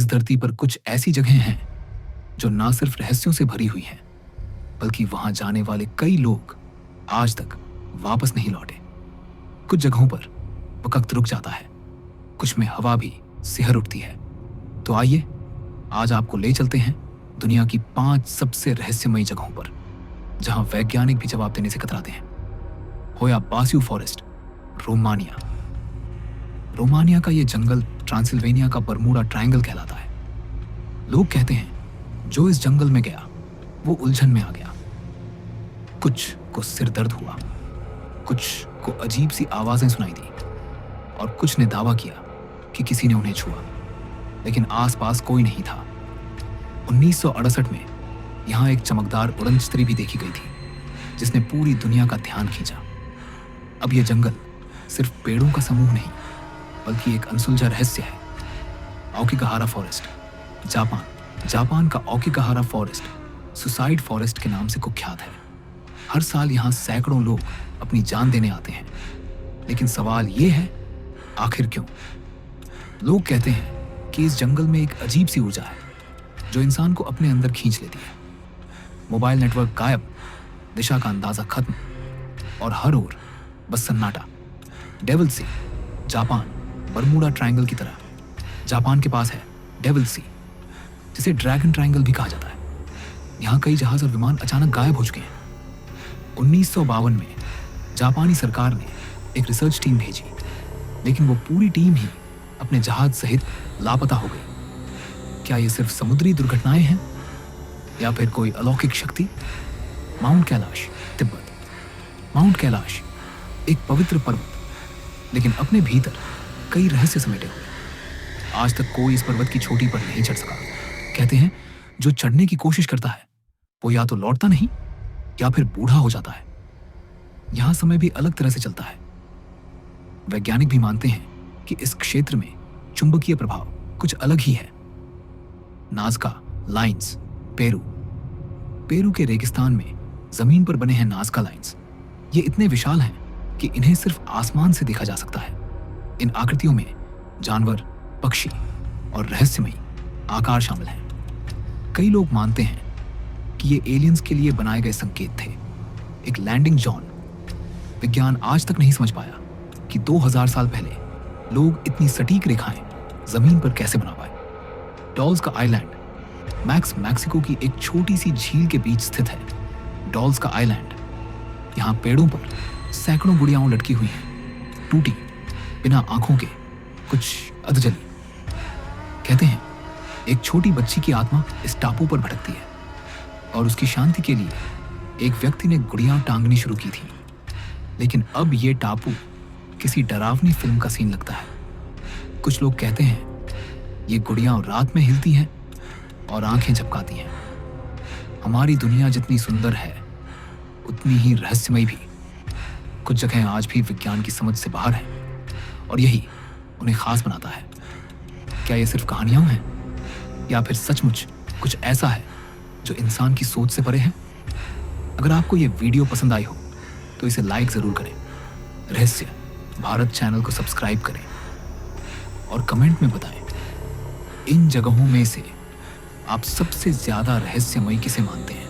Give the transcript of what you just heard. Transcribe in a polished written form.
इस धरती पर कुछ ऐसी जगहें हैं जो ना सिर्फ रहस्यों से भरी हुई हैं, बल्कि वहां जाने वाले कई लोग आज तक वापस नहीं लौटे। कुछ जगहों पर वक्त रुक जाता है, कुछ में हवा भी सिहर उठती है। तो आइए आज आपको ले चलते हैं दुनिया की 5 सबसे रहस्यमयी जगहों पर, जहां वैज्ञानिक भी जवाब देने से कतराते हैं। होया बासियो फॉरेस्ट, रोमानिया। रोमानिया का यह जंगल ट्रांसिल्वेनिया का बरमूडा ट्रायंगल कहलाता है। लोग कहते हैं जो इस जंगल में गया वो उलझन में आ गया। कुछ को सिर दर्द हुआ, कुछ को अजीब सी आवाजें सुनाई दी और कुछ ने दावा किया कि किसी ने उन्हें छुआ, लेकिन आसपास कोई नहीं था। 1968 में यहां एक चमकदार उड़नछतरी भी देखी गई थी जिसने पूरी दुनिया का ध्यान खींचा। अब यह जंगल सिर्फ पेड़ों का समूह नहीं, बल्कि एक अनसुलझा रहस्य है। ओकिगाहारा फॉरेस्ट, जापान का ओकिगाहारा फॉरेस्ट सुसाइड फॉरेस्ट के नाम से कुख्यात है। हर साल यहाँ सैकड़ों लोग अपनी जान देने आते हैं, लेकिन सवाल ये है, आखिर क्यों? लोग कहते हैं कि इस जंगल में एक अजीब सी ऊर्जा है जो इंसान को अपने अंदर खींच लेती है। मोबाइल नेटवर्क गायब, दिशा का अंदाजा खत्म और हर ओर बस सन्नाटा। डेविल सी, जापान बरमूडा ट्रायंगल की तरह जापान के पास है डेविल सी, जिसे ड्रैगन ट्रायंगल भी कहा जाता है। यहाँ कई जहाज और विमान अचानक गायब हो चुके हैं। 1952 में जापानी सरकार ने एक रिसर्च टीम भेजी, लेकिन वो पूरी टीम ही अपने जहाज सहित लापता हो गई। क्या ये सिर्फ समुद्री दुर्घटनाएं हैं या फिर कोई अलौकिक शक्ति? माउंट कैलाश, तिब्बत। माउंट कैलाश एक पवित्र पर्वत, लेकिन अपने भीतर कई रहस्य समेटे हुए। आज तक कोई इस पर्वत की चोटी पर नहीं चढ़ सका। कहते हैं जो चढ़ने की कोशिश करता है वो या तो लौटता नहीं या फिर बूढ़ा हो जाता है। यहां समय भी अलग तरह से चलता है। वैज्ञानिक भी मानते हैं कि इस क्षेत्र में चुंबकीय प्रभाव कुछ अलग ही है। नाज़का लाइंस, पेरू के रेगिस्तान में जमीन पर बने हैं नाज़का लाइंस। ये इतने विशाल हैं कि इन्हें सिर्फ आसमान से देखा जा सकता है। इन आकृतियों में जानवर, पक्षी और रहस्यमयी आकार शामिल हैं। कई लोग मानते हैं कि ये एलियंस के लिए बनाए गए संकेत थे, एक लैंडिंग जोन। विज्ञान आज तक नहीं समझ पाया कि 2000 साल पहले लोग इतनी सटीक रेखाएं जमीन पर कैसे बना पाए। डॉल्स का आइलैंड मैक्सिको की एक छोटी सी झील के बीच स्थित है। डॉल्स का आइलैंड, यहाँ पेड़ों पर सैकड़ों गुड़ियाओं लटकी हुई हैं, टूटी, बिना आंखों के, कुछ अधजली। कहते हैं एक छोटी बच्ची की आत्मा इस टापू पर भटकती है और उसकी शांति के लिए एक व्यक्ति ने गुड़ियां टांगनी शुरू की थी। लेकिन अब ये टापू किसी डरावनी फिल्म का सीन लगता है। कुछ लोग कहते हैं ये गुड़ियां रात में हिलती हैं और आंखें झपकाती हैं। हमारी दुनिया जितनी सुंदर है उतनी ही रहस्यमयी भी। कुछ जगहें आज भी विज्ञान की समझ से बाहर हैं और यही उन्हें खास बनाता है। क्या ये सिर्फ कहानियां हैं या फिर सचमुच कुछ ऐसा है जो इंसान की सोच से परे है? अगर आपको ये वीडियो पसंद आई हो तो इसे लाइक जरूर करें, रहस्य भारत चैनल को सब्सक्राइब करें और कमेंट में बताएं इन जगहों में से आप सबसे ज्यादा रहस्यमयी किसे मानते हैं।